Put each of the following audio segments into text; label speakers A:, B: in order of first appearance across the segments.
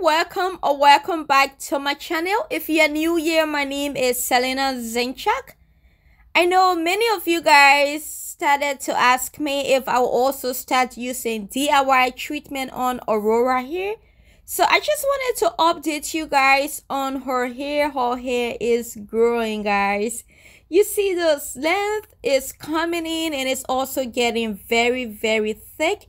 A: welcome or welcome back to my channel. If you're new here, my name is Selena Zainchak. I know many of you guys started to ask me if I will also start using DIY treatment on Aurora here. So I just wanted to update you guys on her hair. Her hair is growing, guys. You see the length is coming in and it's also getting very thick.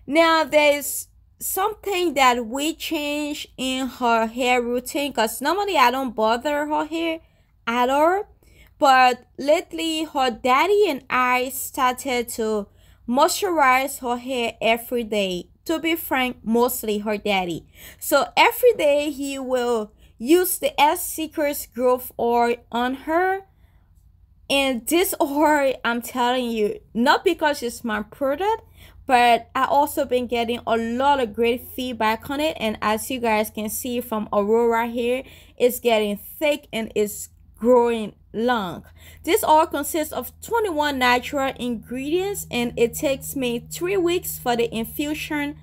A: Now there's something that we change in her hair routine, because normally I don't bother her hair at all, but lately her daddy and I started to moisturize her hair every day. To be frank, mostly her daddy. So every day he will use the S Secrets Growth Oil on her. And this oil, I'm telling you, not because it's my product, but I also been getting a lot of great feedback on it. And as you guys can see from Aurora here, it's getting thick and it's growing long. This oil consists of 21 natural ingredients, and it takes me 3 weeks for the infusion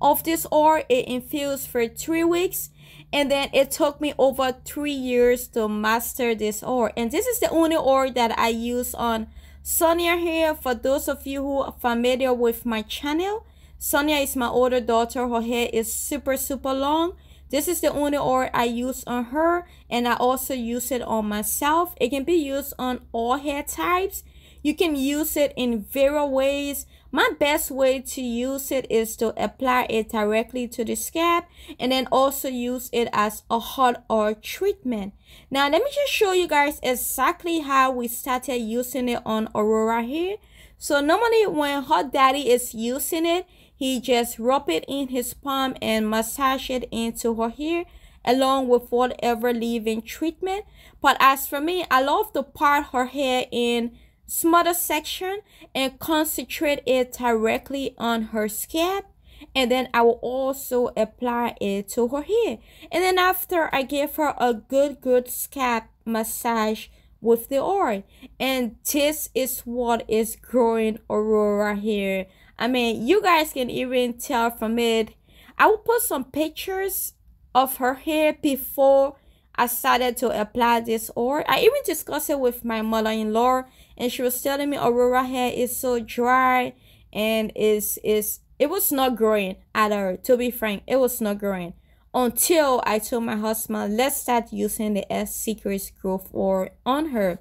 A: of this oil. It infused for 3 weeks, and then it took me over 3 years to master this oil. And this is the only oil that I use on Sonia here. For those of you who are familiar with my channel, Sonia is my older daughter. Her hair is super long. This is the only oil I use on her, and I also use it on myself. It can be used on all hair types. You can use it in various ways. My best way to use it is to apply it directly to the scalp, and then also use it as a hot oil treatment. Now let me just show you guys exactly how we started using it on Aurora here. So normally when her daddy is using it, he just rub it in his palm and massage it into her hair along with whatever leave-in treatment. But as for me, I love to part her hair in smaller section and concentrate it directly on her scalp, and then I will also apply it to her hair. And then after, I give her a good scalp massage with the oil, and this is what is growing Aurora hair. I mean, you guys can even tell from it. I will put some pictures of her hair before I started to apply this oil. I even discussed it with my mother-in-law, and she was telling me Aurora hair is so dry and it was not growing at all. To be frank, it was not growing until I told my husband, let's start using the S Secrets Growth Oil on her.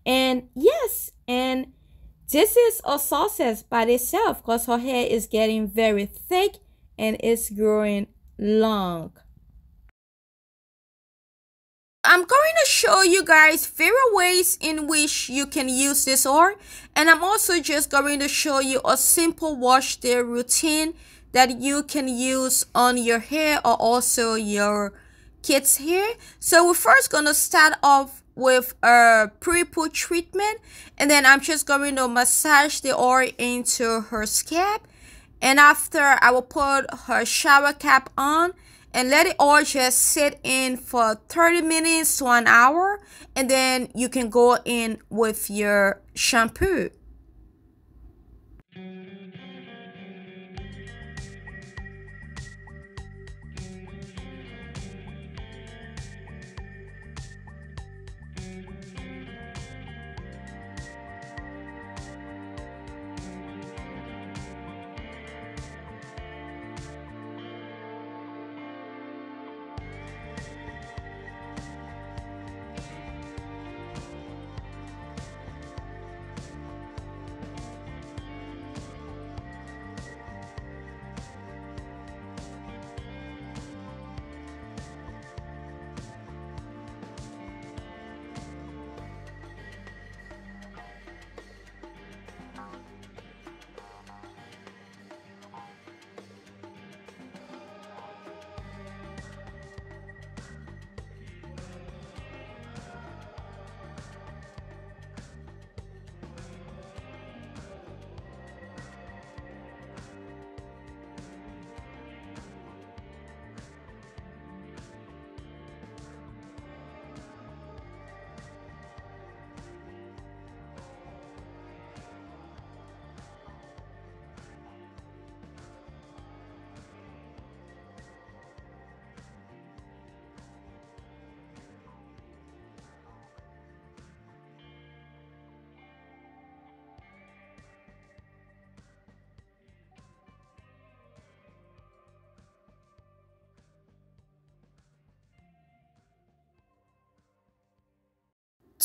A: And yes, and this is a success by itself, because her hair is getting very thick and it's growing long. I'm going to show you guys various ways in which you can use this oil, and I'm also just going to show you a simple wash day routine that you can use on your hair or also your kids' hair. So we're first going to start off with a pre-poo treatment, and then I'm just going to massage the oil into her scalp, and after I will put her shower cap on and let it all just sit in for 30 minutes to an hour, and then you can go in with your shampoo.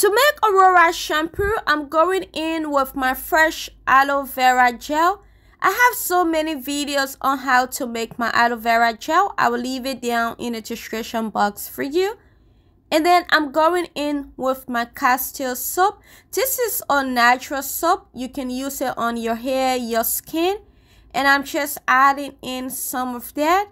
A: To make Aurora shampoo, I'm going in with my fresh aloe vera gel. I have so many videos on how to make my aloe vera gel. I will leave it down in the description box for you. And then I'm going in with my Castile soap. This is a natural soap. You can use it on your hair, your skin. And I'm just adding in some of that.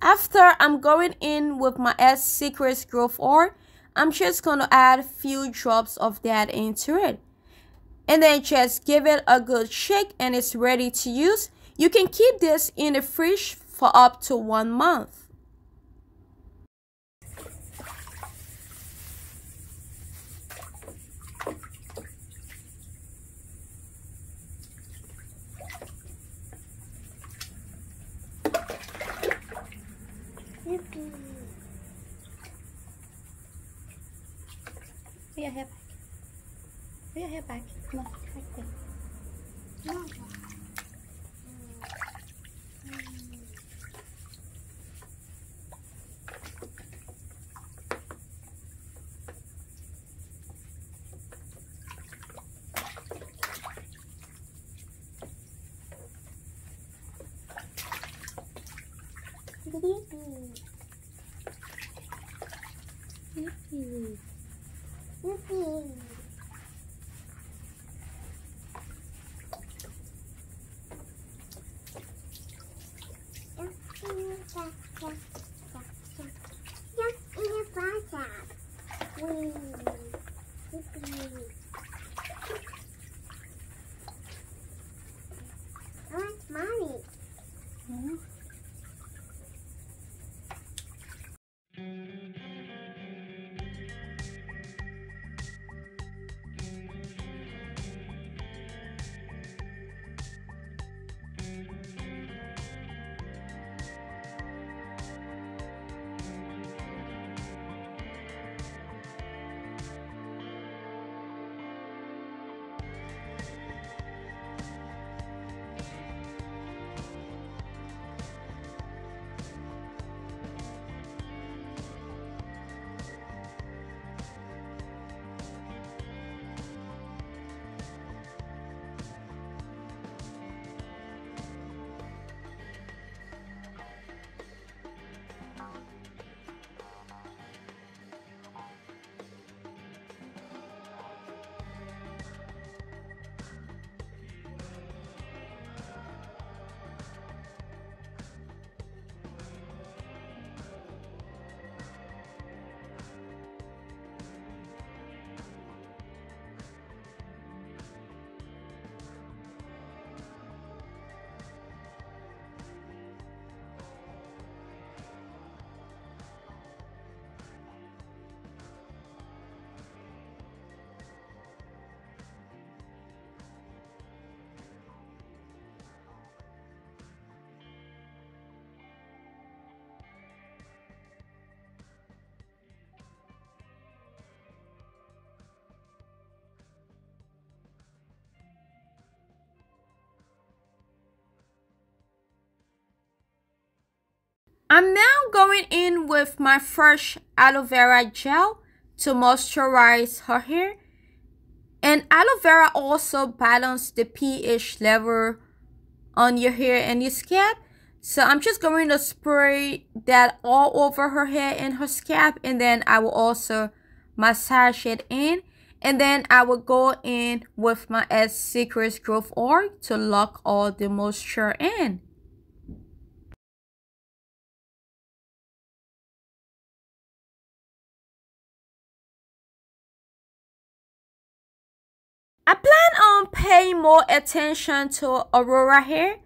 A: After, I'm going in with my S Secrets Growth Oil. I'm just going to add a few drops of that into it. And then just give it a good shake and it's ready to use. You can keep this in the fridge for up to 1 month. Put your hair back. Put your hair back. Come on, back there. No. I'm now going in with my fresh aloe vera gel to moisturize her hair. And aloe vera also balances the pH level on your hair and your scalp. So I'm just going to spray that all over her hair and her scalp. And then I will also massage it in. And then I will go in with my S Secrets Growth Oil to lock all the moisture in. I plan on paying more attention to Aurora hair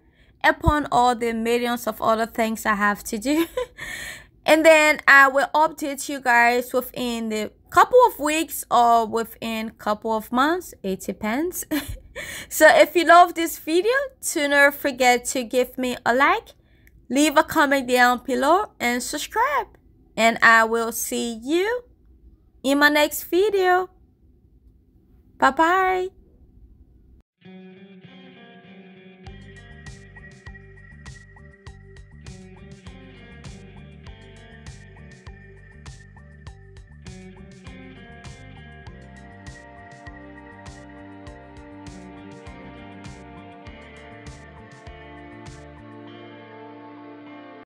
A: upon all the millions of other things I have to do. And then I will update you guys within the couple of weeks or within couple of months. It depends. So if you love this video, do not forget to give me a like, leave a comment down below, and subscribe. And I will see you in my next video. Bye-bye.